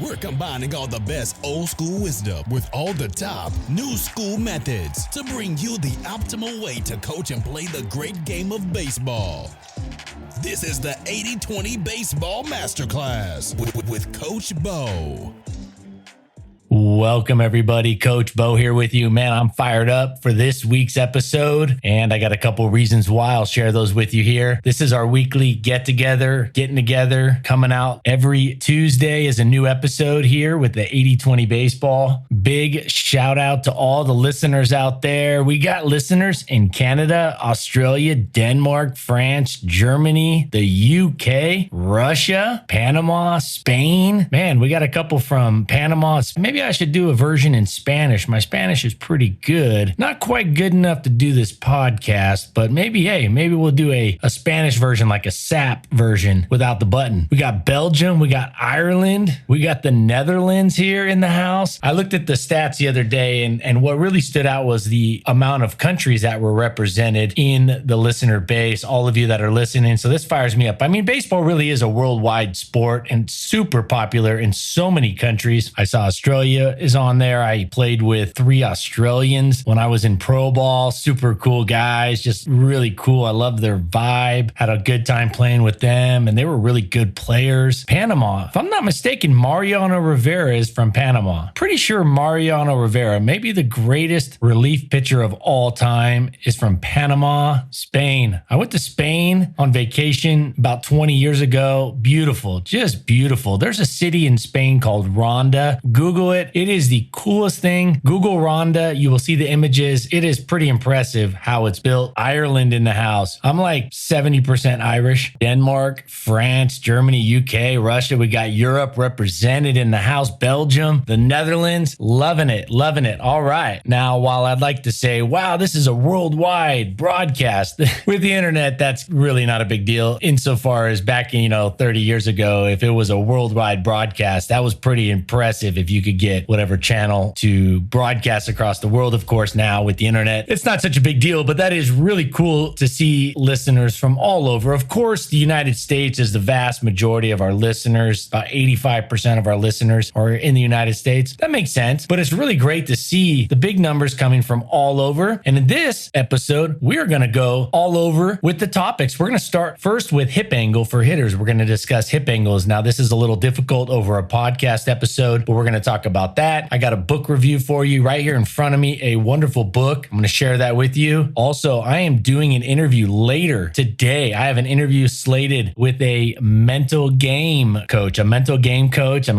We're combining all the best old school wisdom with all the top new school methods to bring you the optimal way to coach and play the great game of baseball. This is the 80-20 Baseball Masterclass with Coach Bo. Welcome, everybody. Coach Bo here with you. Man, I'm fired up for this week's episode, and I got a couple reasons why. I'll share those with you here. This is our weekly getting together, coming out every Tuesday is a new episode here with the 80-20 Baseball. Big shout out to all the listeners out there. We got listeners in Canada, Australia, Denmark, France, Germany, the UK, Russia, Panama, Spain. Man, we got a couple from Panama. Maybe I should do a version in Spanish. My Spanish is pretty good. Not quite good enough to do this podcast, but maybe we'll do a Spanish version, like a SAP version without the button. We got Belgium, we got Ireland, we got the Netherlands here in the house. I looked at the stats the other day, and what really stood out was the amount of countries that were represented in the listener base, all of you that are listening. So this fires me up. I mean, baseball really is a worldwide sport and super popular in so many countries. I saw Australia is on there. I played with 3 Australians when I was in pro ball. Super cool guys, just really cool. I love their vibe. Had a good time playing with them, and they were really good players. Panama, if I'm not mistaken, Mariano Rivera is from Panama. Pretty sure Mariano Rivera, maybe the greatest relief pitcher of all time, is from Panama. Spain. I went to Spain on vacation about 20 years ago. Beautiful, just beautiful. There's a city in Spain called Ronda. Google it. It is the coolest thing. Google Ronda. You will see the images. It is pretty impressive how it's built. Ireland in the house. I'm like 70% Irish. Denmark, France, Germany, UK, Russia. We got Europe represented in the house. Belgium, the Netherlands. Loving it. Loving it. All right. Now, while I'd like to say, wow, this is a worldwide broadcast with the internet, that's really not a big deal. Insofar as back in, 30 years ago, if it was a worldwide broadcast, that was pretty impressive if you could get whatever channel to broadcast across the world. Of course, now with the internet, it's not such a big deal, but that is really cool to see listeners from all over. Of course, the United States is the vast majority of our listeners. About 85% of our listeners are in the United States. That makes sense, but it's really great to see the big numbers coming from all over. And in this episode, we're going to go all over with the topics. We're going to start first with hip angle for hitters. We're going to discuss hip angles. Now, this is a little difficult over a podcast episode, but we're going to talk about that. I got a book review for you right here in front of me, a wonderful book. I'm going to share that with you. Also, I am doing an interview later today. I have an interview slated with a mental game coach. I'm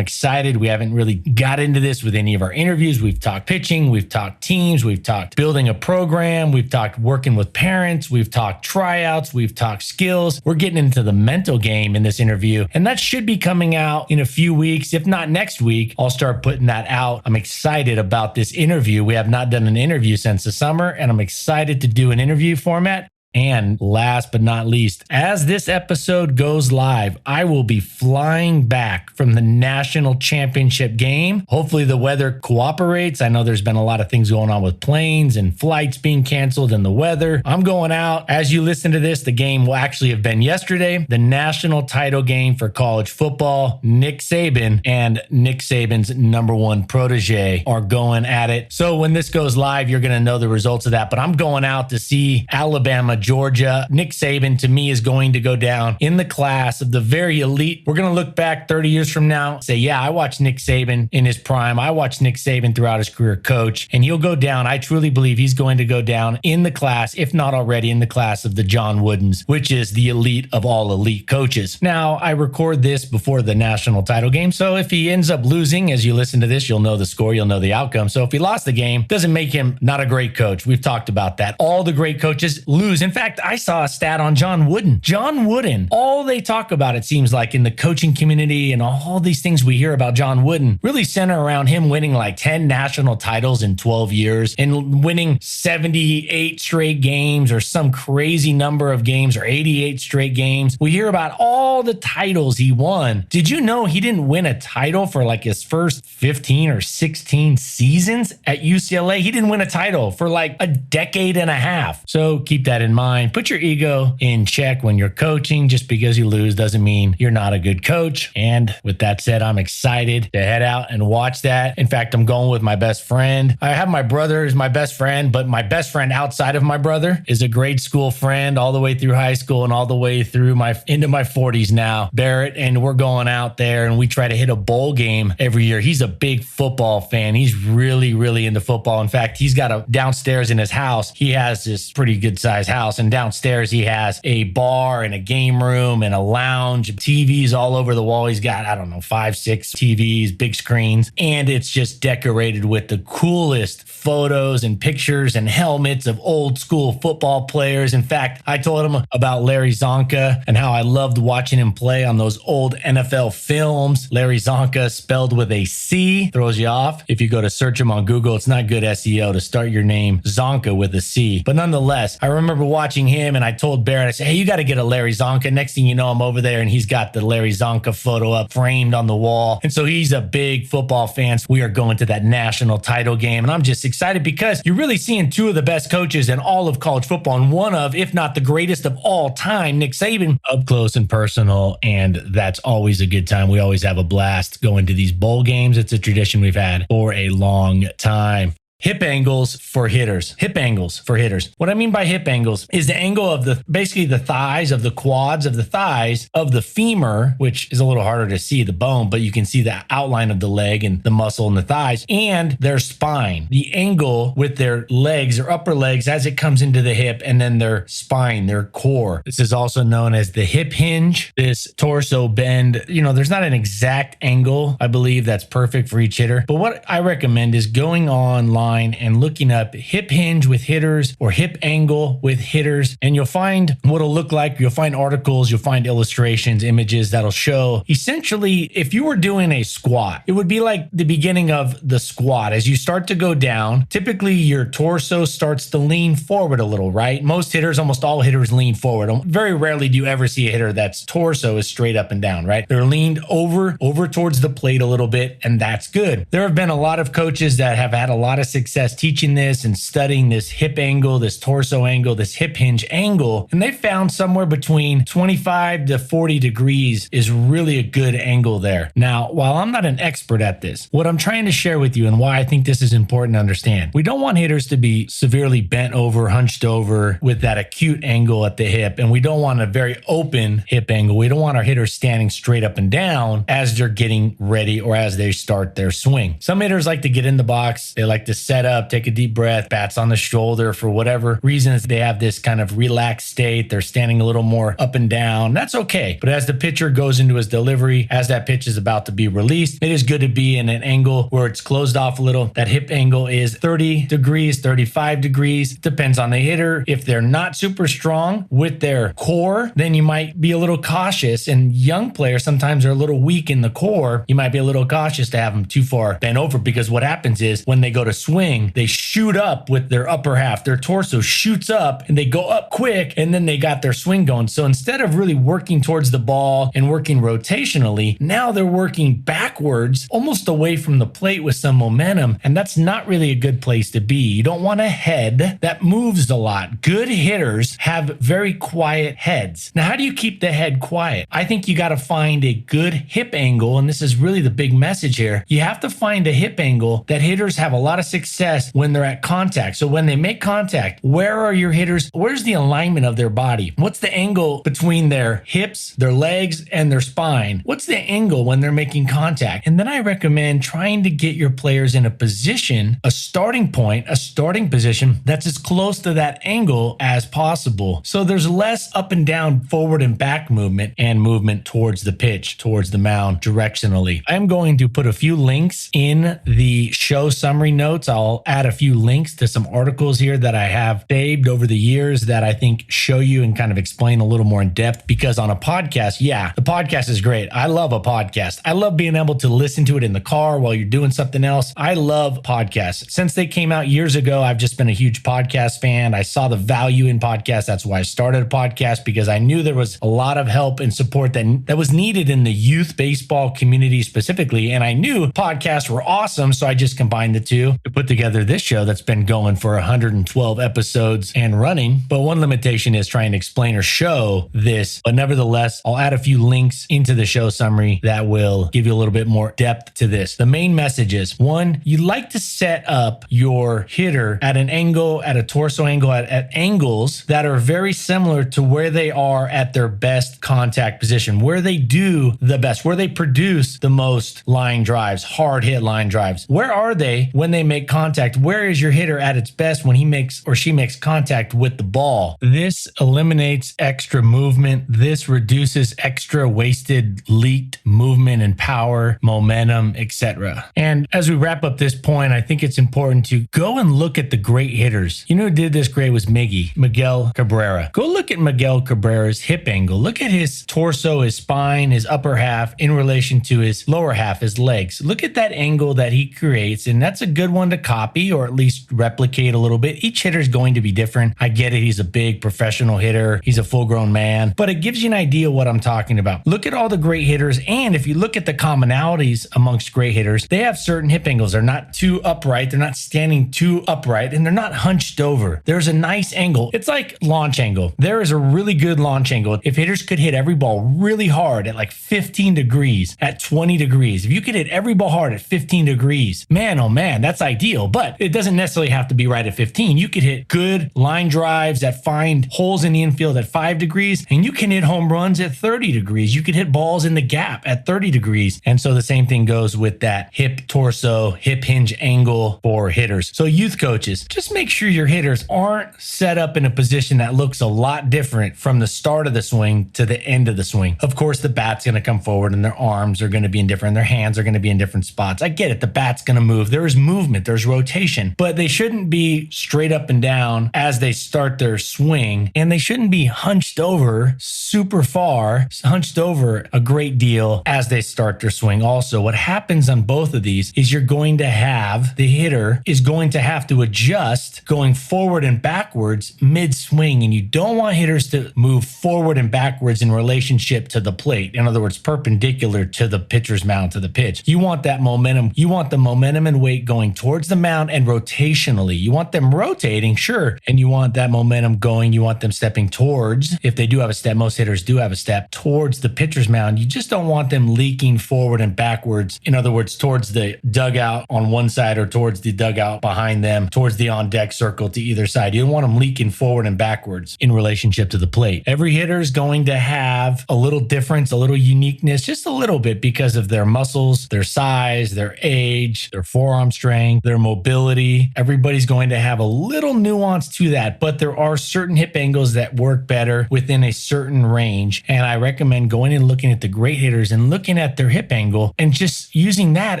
excited. We haven't really got into this with any of our interviews. We've talked pitching, we've talked teams, we've talked building a program, we've talked working with parents, we've talked tryouts, we've talked skills. We're getting into the mental game in this interview, and that should be coming out in a few weeks. If not next week, I'll start putting that out. I'm excited about this interview. We have not done an interview since the summer, and I'm excited to do an interview format. And last but not least, as this episode goes live, I will be flying back from the national championship game. Hopefully the weather cooperates. I know there's been a lot of things going on with planes and flights being canceled and the weather. I'm going out. As you listen to this, the game will actually have been yesterday. The national title game for college football. Nick Saban and Nick Saban's #1 protege are going at it. So when this goes live, you're going to know the results of that. But I'm going out to see Alabama, Georgia. Nick Saban, to me, is going to go down in the class of the very elite. We're going to look back 30 years from now, say, yeah, I watched Nick Saban in his prime. I watched Nick Saban throughout his career coach, and he'll go down. I truly believe he's going to go down in the class, if not already in the class of the John Woodens, which is the elite of all elite coaches. Now, I record this before the national title game, so if he ends up losing, as you listen to this, you'll know the score, you'll know the outcome. So if he lost the game, doesn't make him not a great coach. We've talked about that. All the great coaches lose. In fact, I saw a stat on John Wooden. John Wooden, all they talk about, it seems like, in the coaching community and all these things we hear about John Wooden really center around him winning like 10 national titles in 12 years and winning 78 straight games or some crazy number of games or 88 straight games. We hear about all the titles he won. Did you know he didn't win a title for like his first 15 or 16 seasons at UCLA? He didn't win a title for like a decade and a half. So keep that in mind. Put your ego in check when you're coaching. Just because you lose doesn't mean you're not a good coach. And with that said, I'm excited to head out and watch that. In fact, I'm going with my best friend. I have my brother as my best friend, but my best friend outside of my brother is a grade school friend all the way through high school and all the way through into my 40s now, Barrett. And we're going out there and we try to hit a bowl game every year. He's a big football fan. He's really, really into football. In fact, he's got a downstairs in his house. He has this pretty good sized house, and downstairs he has a bar and a game room and a lounge, TVs all over the wall. He's got, I don't know, 5, 6 TVs, big screens, and it's just decorated with the coolest photos and pictures and helmets of old school football players. In fact, I told him about Larry Zonka and how I loved watching him play on those old NFL films. Larry Zonka spelled with a C, throws you off. If you go to search him on Google, it's not good SEO to start your name Zonka with a C. But nonetheless, I remember watching him and I told Barrett, I said, hey, you got to get a Larry Zonka. Next thing you know, I'm over there and he's got the Larry Zonka photo up framed on the wall. And so he's a big football fan. So we are going to that national title game. And I'm just excited because you're really seeing two of the best coaches in all of college football and one of, if not the greatest of all time, Nick Saban, up close and personal. And that's always a good time. We always have a blast going to these bowl games. It's a tradition we've had for a long time. Hip angles for hitters. Hip angles for hitters. What I mean by hip angles is the angle of basically the thighs, of the quads, of the thighs, of the femur, which is a little harder to see the bone, but you can see the outline of the leg and the muscle in the thighs, and their spine. The angle with their legs or upper legs as it comes into the hip, and then their spine, their core. This is also known as the hip hinge, this torso bend. There's not an exact angle, I believe, that's perfect for each hitter, but what I recommend is going online and looking up hip hinge with hitters or hip angle with hitters, and you'll find what it'll look like. You'll find articles, you'll find illustrations, images that'll show essentially if you were doing a squat, it would be like the beginning of the squat. As you start to go down, typically your torso starts to lean forward a little, right? Most hitters, almost all hitters lean forward. Very rarely do you ever see a hitter that's torso is straight up and down, right? They're leaned over towards the plate a little bit, and that's good. There have been a lot of coaches that have had a lot of success teaching this and studying this hip angle, this torso angle, this hip hinge angle. And they found somewhere between 25 to 40 degrees is really a good angle there. Now, while I'm not an expert at this, what I'm trying to share with you and why I think this is important to understand, we don't want hitters to be severely bent over, hunched over with that acute angle at the hip. And we don't want a very open hip angle. We don't want our hitters standing straight up and down as they're getting ready or as they start their swing. Some hitters like to get in the box. They like to set up, take a deep breath, bats on the shoulder. For whatever reasons, they have this kind of relaxed state. They're standing a little more up and down. That's okay. But as the pitcher goes into his delivery, as that pitch is about to be released, it is good to be in an angle where it's closed off a little. That hip angle is 30 degrees, 35 degrees. Depends on the hitter. If they're not super strong with their core, then you might be a little cautious. And young players sometimes are a little weak in the core. You might be a little cautious to have them too far bent over, because what happens is when they go to swing, they shoot up with their upper half. Their torso shoots up and they go up quick, and then they got their swing going. So instead of really working towards the ball and working rotationally, now they're working backwards, almost away from the plate with some momentum. And that's not really a good place to be. You don't want a head that moves a lot. Good hitters have very quiet heads. Now, how do you keep the head quiet? I think you got to find a good hip angle. And this is really the big message here. You have to find a hip angle that hitters have a lot of success when they're at contact. So when they make contact, where are your hitters? Where's the alignment of their body? What's the angle between their hips, their legs, and their spine? What's the angle when they're making contact? And then I recommend trying to get your players in a position, a starting point, a starting position that's as close to that angle as possible. So there's less up and down, forward and back movement, and movement towards the pitch, towards the mound directionally. I'm going to put a few links in the show summary notes. I'll add a few links to some articles here that I have saved over the years that I think show you and kind of explain a little more in depth, because on a podcast, yeah, the podcast is great. I love a podcast. I love being able to listen to it in the car while you're doing something else. I love podcasts. Since they came out years ago, I've just been a huge podcast fan. I saw the value in podcasts. That's why I started a podcast, because I knew there was a lot of help and support that was needed in the youth baseball community specifically. And I knew podcasts were awesome. So I just combined the two to put put together this show that's been going for 112 episodes and running. But one limitation is trying to explain or show this. But nevertheless, I'll add a few links into the show summary that will give you a little bit more depth to this. The main message is, one, you like to set up your hitter at an angle, at a torso angle, at angles that are very similar to where they are at their best contact position, where they do the best, where they produce the most line drives, hard hit line drives. Where are they when they make contact? Where is your hitter at its best when he makes or she makes contact with the ball? This eliminates extra movement. This reduces extra wasted, leaked movement and power, momentum, etc. And as we wrap up this point, I think it's important to go and look at the great hitters. You know who did this great was Miguel Cabrera. Go look at Miguel Cabrera's hip angle. Look at his torso, his spine, his upper half in relation to his lower half, his legs. Look at that angle that he creates, and that's a good one to copy or at least replicate a little bit. Each hitter is going to be different. I get it. He's a big professional hitter. He's a full-grown man, but it gives you an idea what I'm talking about. Look at all the great hitters, and if you look at the commonalities amongst great hitters, they have certain hip angles. They're not too upright. They're not standing too upright, and they're not hunched over. There's a nice angle. It's like launch angle. There is a really good launch angle. If hitters could hit every ball really hard at like 15 degrees, at 20 degrees, if you could hit every ball hard at 15 degrees, man, oh man, that's ideal. But it doesn't necessarily have to be right at 15. You could hit good line drives that find holes in the infield at 5 degrees, and you can hit home runs at 30 degrees. You could hit balls in the gap at 30 degrees. And so the same thing goes with that hip torso, hip hinge angle for hitters. So youth coaches, just make sure your hitters aren't set up in a position that looks a lot different from the start of the swing to the end of the swing. Of course, the bat's going to come forward and their arms are going to be in different, their hands are going to be in different spots. I get it. The bat's going to move. There is movement. There's rotation, but they shouldn't be straight up and down as they start their swing, and they shouldn't be hunched over super far, hunched over a great deal as they start their swing. Also, what happens on both of these is you're going to have, the hitter is going to have to adjust going forward and backwards mid-swing, and you don't want hitters to move forward and backwards in relationship to the plate. In other words, perpendicular to the pitcher's mound, to the pitch. You want that momentum. You want the momentum and weight going towards the mound and rotationally. You want them rotating, sure, and you want that momentum going. You want them stepping towards, if they do have a step, most hitters do have a step, towards the pitcher's mound. You just don't want them leaking forward and backwards. In other words, towards the dugout on one side or towards the dugout behind them, towards the on-deck circle to either side. You don't want them leaking forward and backwards in relationship to the plate. Every hitter is going to have a little difference, a little uniqueness, just a little bit because of their muscles, their size, their age, their forearm strength, their mobility. Everybody's going to have a little nuance to that, but there are certain hip angles that work better within a certain range. And I recommend going and looking at the great hitters and looking at their hip angle and just using that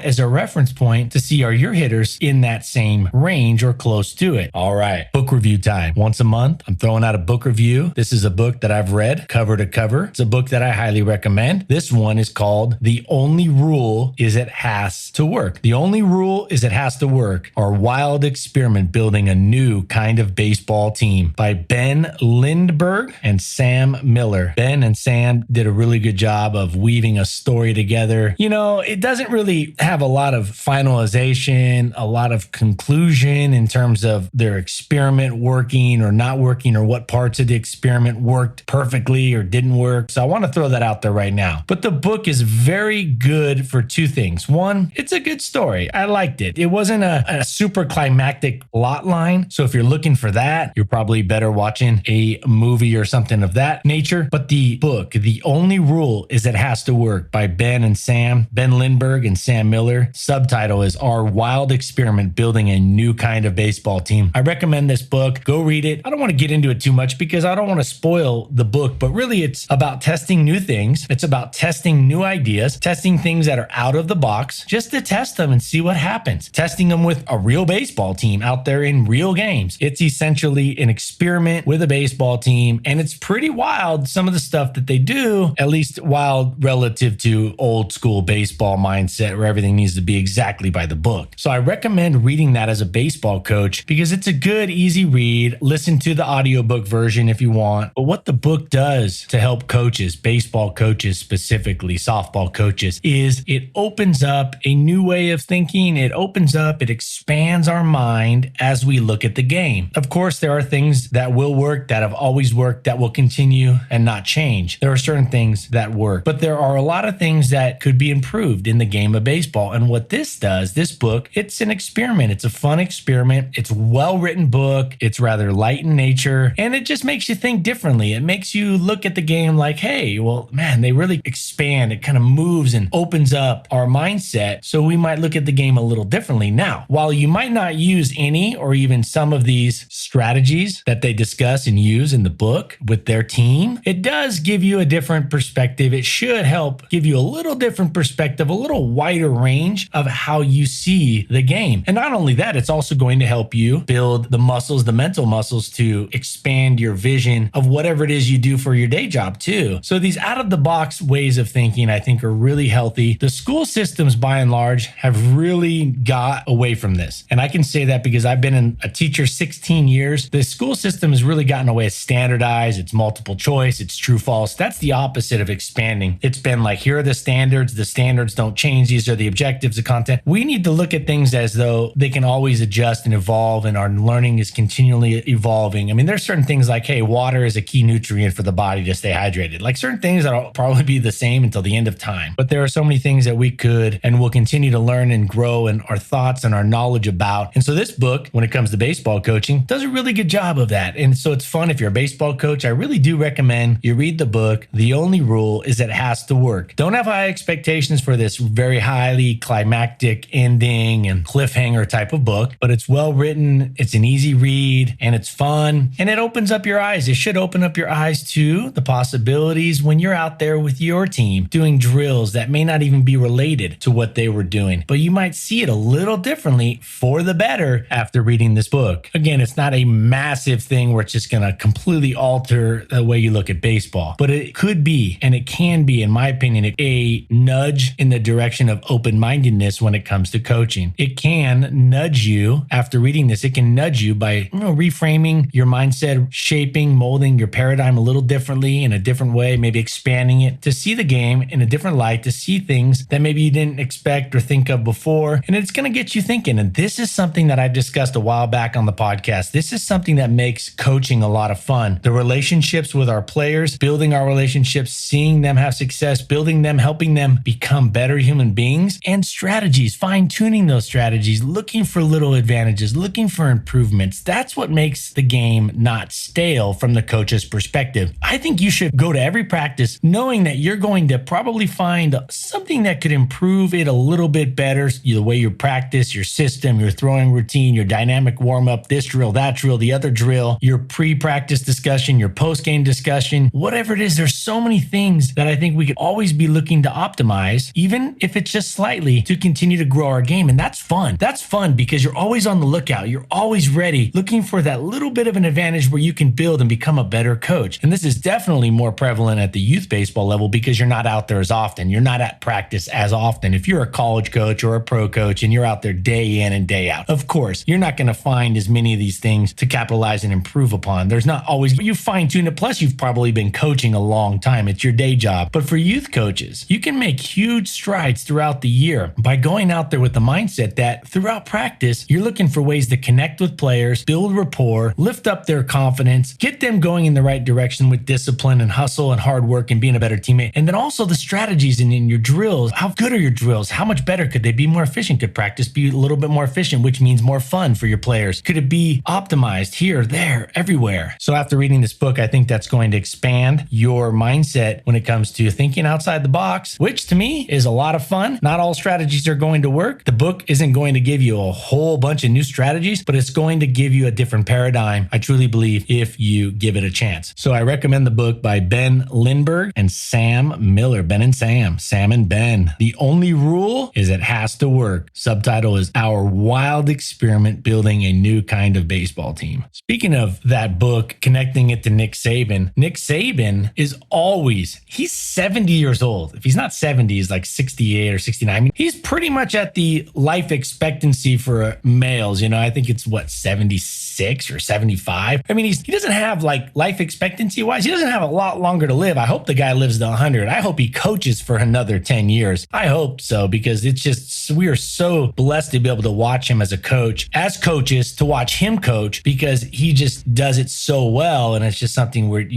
as a reference point to see, are your hitters in that same range or close to it? All right, book review time. Once a month, I'm throwing out a book review. This is a book that I've read cover to cover. It's a book that I highly recommend. This one is called The Only Rule Is It Has to Work. The Only Rule Is It Has to Work, Our Wild Experiment Building a New Kind of Baseball Team by Ben Lindbergh and Sam Miller. Ben and Sam did a really good job of weaving a story together. You know, it doesn't really have a lot of finalization, a lot of conclusion in terms of their experiment working or not working, or what parts of the experiment worked perfectly or didn't work. So I want to throw that out there right now. But the book is very good for two things. One, it's a good story. I liked it. It wasn't a super climactic plot line. So if you're looking for that, you're probably better watching a movie or something of that nature. But the book, The Only Rule Is It Has to Work by Ben Lindbergh and Sam Miller. Subtitle is Our Wild Experiment Building a New Kind of Baseball Team. I recommend this book. Go read it. I don't want to get into it too much because I don't want to spoil the book, but really it's about testing new things. It's about testing new ideas, testing things that are out of the box, just to test them and see what happens. Testing them with a real baseball team out there in real games. It's essentially an experiment with a baseball team, and it's pretty wild, some of the stuff that they do, at least wild relative to old school baseball baseball mindset where everything needs to be exactly by the book. So I recommend reading that as a baseball coach because it's a good, easy read. Listen to the audiobook version if you want. But what the book does to help coaches, baseball coaches specifically, softball coaches, is it opens up a new way of thinking. It expands our mind as we look at the game. Of course, there are things that will work, that have always worked, that will continue and not change. There are certain things that work, but there are a lot of things that could be improved in the game of baseball. And what this does, this book, it's an experiment. It's a fun experiment. It's a well-written book. It's rather light in nature, and it just makes you think differently. It makes you look at the game like, hey, well, man, they really expand. It kind of moves and opens up our mindset, so we might look at the game a little differently. Now, while you might not use any or even some of these strategies that they discuss and use in the book with their team, it does give you a different perspective. It should help give you a little different perspective, a little wider range of how you see the game. And not only that, it's also going to help you build the muscles, the mental muscles to expand your vision of whatever it is you do for your day job too. So these out of the box ways of thinking, I think, are really healthy. The school systems by and large have really got away from this. And I can say that because I've been a teacher 16 years. The school system has really gotten away. It's standardized, it's multiple choice, it's true false. That's the opposite of expanding. It's been like, here are the standards don't change. These are the objectives of content. We need to look at things as though they can always adjust and evolve, and our learning is continually evolving. I mean, there's certain things like, hey, water is a key nutrient for the body to stay hydrated. Like certain things that'll probably be the same until the end of time. But there are so many things that we could and will continue to learn and grow, and our thoughts and our knowledge about. And so this book, when it comes to baseball coaching, does a really good job of that. And so it's fun. If you're a baseball coach, I really do recommend you read the book. The only rule is that it has to work. Don't have high expectations for this very highly climactic ending and cliffhanger type of book, but it's well written. It's an easy read and it's fun, and it opens up your eyes. It should open up your eyes to the possibilities when you're out there with your team doing drills that may not even be related to what they were doing, but you might see it a little differently for the better after reading this book. Again, it's not a massive thing where it's just going to completely alter the way you look at baseball, but it could be, and it can be, in my opinion, a nudge in the direction of open-mindedness when it comes to coaching. It can nudge you after reading this. It can nudge you by reframing your mindset, shaping, molding your paradigm a little differently in a different way, maybe expanding it to see the game in a different light, to see things that maybe you didn't expect or think of before. And it's going to get you thinking. And this is something that I've discussed a while back on the podcast. This is something that makes coaching a lot of fun. The relationships with our players, building our relationships, seeing them have success, building them, helping them become better human beings, and strategies, fine-tuning those strategies, looking for little advantages, looking for improvements. That's what makes the game not stale from the coach's perspective. I think you should go to every practice knowing that you're going to probably find something that could improve it a little bit better. The way you practice, your system, your throwing routine, your dynamic warm-up, this drill, that drill, the other drill, your pre-practice discussion, your post-game discussion, whatever it is. There's so many things that I think we could always be looking to optimize, even if it's just slightly, to continue to grow our game. And that's fun. That's fun because you're always on the lookout. You're always ready, looking for that little bit of an advantage where you can build and become a better coach. And this is definitely more prevalent at the youth baseball level because you're not out there as often. You're not at practice as often. If you're a college coach or a pro coach and you're out there day in and day out, of course, you're not going to find as many of these things to capitalize and improve upon. There's not always, you fine tune it. Plus, you've probably been coaching a long time. It's your day job. But for youth coaches, you can make huge strides throughout the year by going out there with the mindset that throughout practice, you're looking for ways to connect with players, build rapport, lift up their confidence, get them going in the right direction with discipline and hustle and hard work and being a better teammate. And then also the strategies in your drills. How good are your drills? How much better could they be? More efficient? Could practice be a little bit more efficient, which means more fun for your players? Could it be optimized here, there, everywhere? So after reading this book, I think that's going to expand your mindset when it comes to thinking outside the box, which to me is a lot of fun. Not all strategies are going to work. The book isn't going to give you a whole bunch of new strategies, but it's going to give you a different paradigm, I truly believe, if you give it a chance. So I recommend the book by Ben Lindbergh and Sam Miller. Ben and Sam, Sam and Ben. The only rule is it has to work. Subtitle is Our Wild Experiment Building a New Kind of Baseball Team. Speaking of that book, connecting it to Nick Saban is always, he's 70 years old. If he's not 70, he's like 68 or 69. I mean, he's pretty much at the life expectancy for males. I think it's 76 or 75. I mean, he doesn't have like life expectancy wise, he doesn't have a lot longer to live. I hope the guy lives to 100. I hope he coaches for another 10 years. I hope so, because we are so blessed to be able to watch him as a coach, as coaches, to watch him coach, because he just does it so well. And it's just something where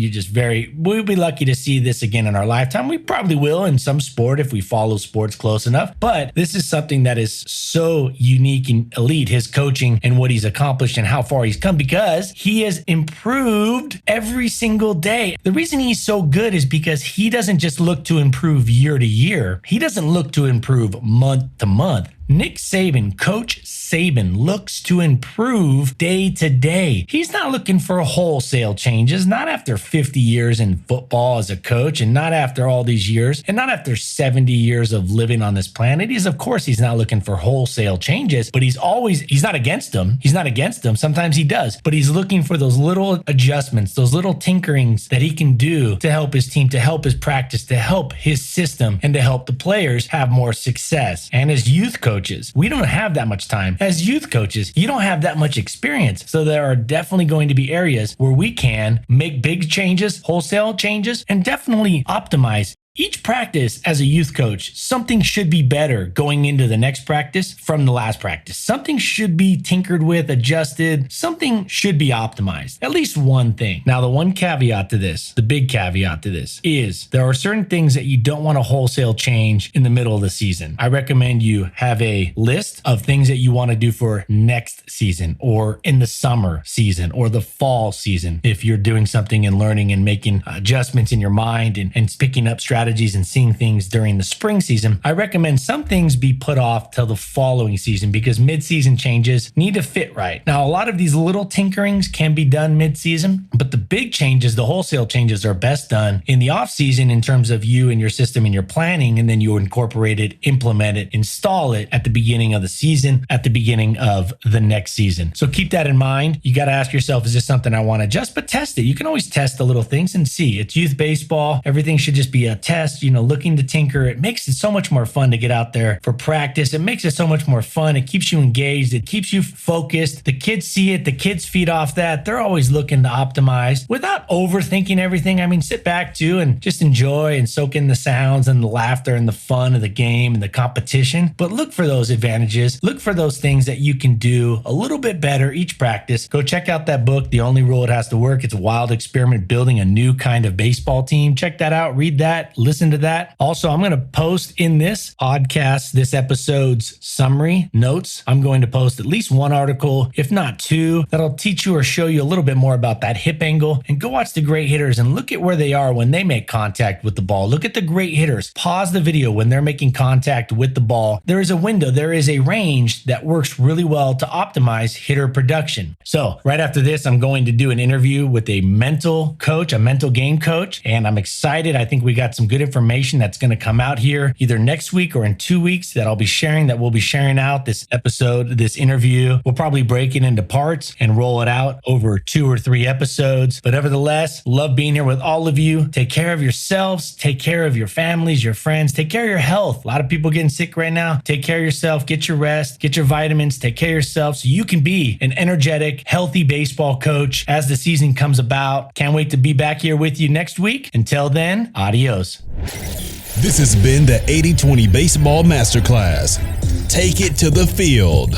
we'll be lucky to see this again in our lifetime. We probably will in some sport if we follow sports close enough. But this is something that is so unique and elite, his coaching and what he's accomplished and how far he's come, because he has improved every single day. The reason he's so good is because he doesn't just look to improve year to year. He doesn't look to improve month to month. Nick Saban, Coach Saban, looks to improve day to day. He's not looking for wholesale changes, not after 50 years in football as a coach, and not after all these years, and not after 70 years of living on this planet. Of course, he's not looking for wholesale changes, but he's not against them. He's not against them. Sometimes he does, but he's looking for those little adjustments, those little tinkerings that he can do to help his team, to help his practice, to help his system, and to help the players have more success. And as youth coaches, we don't have that much time. As youth coaches, you don't have that much experience. So there are definitely going to be areas where we can make big changes, wholesale changes, and definitely optimize. Each practice as a youth coach, something should be better going into the next practice from the last practice. Something should be tinkered with, adjusted. Something should be optimized. At least one thing. Now, the one caveat to this, the big caveat to this, is there are certain things that you don't want to wholesale change in the middle of the season. I recommend you have a list of things that you want to do for next season, or in the summer season, or the fall season. If you're doing something and learning and making adjustments in your mind and picking up strategies and seeing things during the spring season, I recommend some things be put off till the following season, because mid-season changes need to fit right. Now, a lot of these little tinkerings can be done mid-season, but the big changes, the wholesale changes, are best done in the off-season in terms of you and your system and your planning, and then you incorporate it, implement it, install it at the beginning of the season, at the beginning of the next season. So keep that in mind. You got to ask yourself, is this something I want to adjust? But test it. You can always test the little things and see. It's youth baseball. Everything should just be a test, looking to tinker. It makes it so much more fun to get out there for practice. It makes it so much more fun. It keeps you engaged. It keeps you focused. The kids see it. The kids feed off that. They're always looking to optimize without overthinking everything. I mean, sit back too and just enjoy and soak in the sounds and the laughter and the fun of the game and the competition. But look for those advantages. Look for those things that you can do a little bit better each practice. Go check out that book, The Only Rule It Has to Work. It's a wild experiment building a new kind of baseball team. Check that out. Read that. Listen to that. Also, I'm going to post in this podcast, this episode's summary notes. I'm going to post at least one article, if not two, that'll teach you or show you a little bit more about that hip angle. And go watch the great hitters and look at where they are when they make contact with the ball. Look at the great hitters. Pause the video when they're making contact with the ball. There is a window, there is a range that works really well to optimize hitter production. So right after this, I'm going to do an interview with a mental coach, a mental game coach, and I'm excited. I think we got some good information that's going to come out here either next week or in 2 weeks that we'll be sharing out this episode, this interview. We'll probably break it into parts and roll it out over 2 or 3 episodes. But nevertheless, love being here with all of you. Take care of yourselves. Take care of your families, your friends. Take care of your health. A lot of people getting sick right now. Take care of yourself. Get your rest. Get your vitamins. Take care of yourself so you can be an energetic, healthy baseball coach as the season comes about. Can't wait to be back here with you next week. Until then, adios. This has been the 80/20 Baseball Masterclass. Take it to the field.